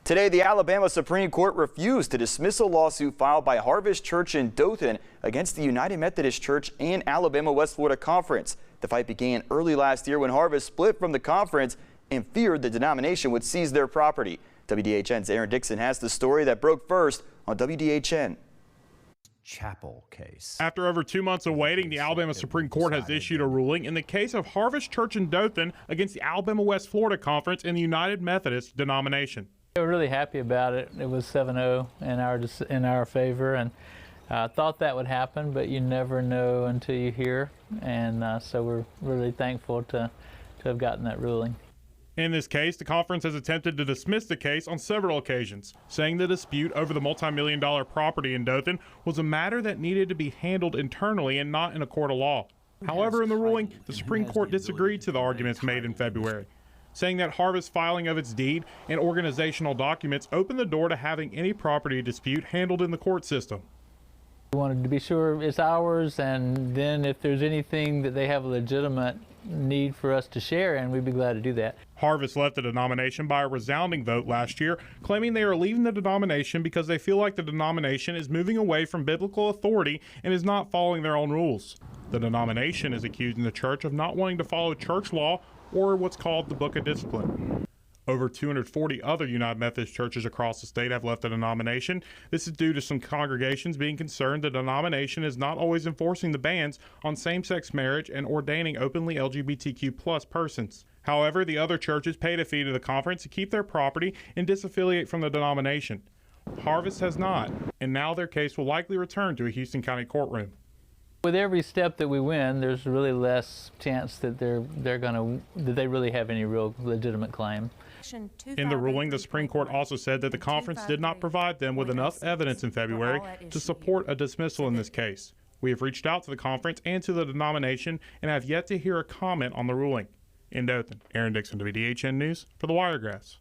Today, the Alabama Supreme Court refused to dismiss a lawsuit filed by Harvest Church in Dothan against the United Methodist Church and Alabama West Florida Conference. The fight began early last year when Harvest split from the conference and feared the denomination would seize their property. WDHN's Aaron Dixon has the story that broke first on WDHN. Chapel case. After over 2 months of waiting, the Alabama Supreme Court has issued a ruling in the case of Harvest Church in Dothan against the Alabama West Florida Conference and the United Methodist denomination. We were really happy about it. It was 7-0 in our favor, and thought that would happen, but you never know until you hear, and so we're really thankful to have gotten that ruling. In this case, the conference has attempted to dismiss the case on several occasions, saying the dispute over the multi-million-dollar property in Dothan was a matter that needed to be handled internally and not in a court of law. However, in the ruling, the Supreme Court disagreed to the arguments made in February, saying that Harvest's filing of its deed and organizational documents opened the door to having any property dispute handled in the court system. We wanted to be sure it's ours, and then if there's anything that they have a legitimate need for us to share in, we'd be glad to do that. Harvest left the denomination by a resounding vote last year, claiming they are leaving the denomination because they feel like the denomination is moving away from biblical authority and is not following their own rules. The denomination is accusing the church of not wanting to follow church law or what's called the Book of Discipline. Over 240 other United Methodist churches across the state have left the denomination. This is due to some congregations being concerned the denomination is not always enforcing the bans on same-sex marriage and ordaining openly LGBTQ+ persons. However, the other churches paid a fee to the conference to keep their property and disaffiliate from the denomination. Harvest has not, and now their case will likely return to a Houston County courtroom. With every step that we win, there's really less chance that they really have any real legitimate claim. In the ruling, the Supreme Court also said that the conference did not provide them with enough evidence in February to support a dismissal in this case. We have reached out to the conference and to the denomination and have yet to hear a comment on the ruling. In Dothan, Aaron Dixon, WDHN News for the Wiregrass.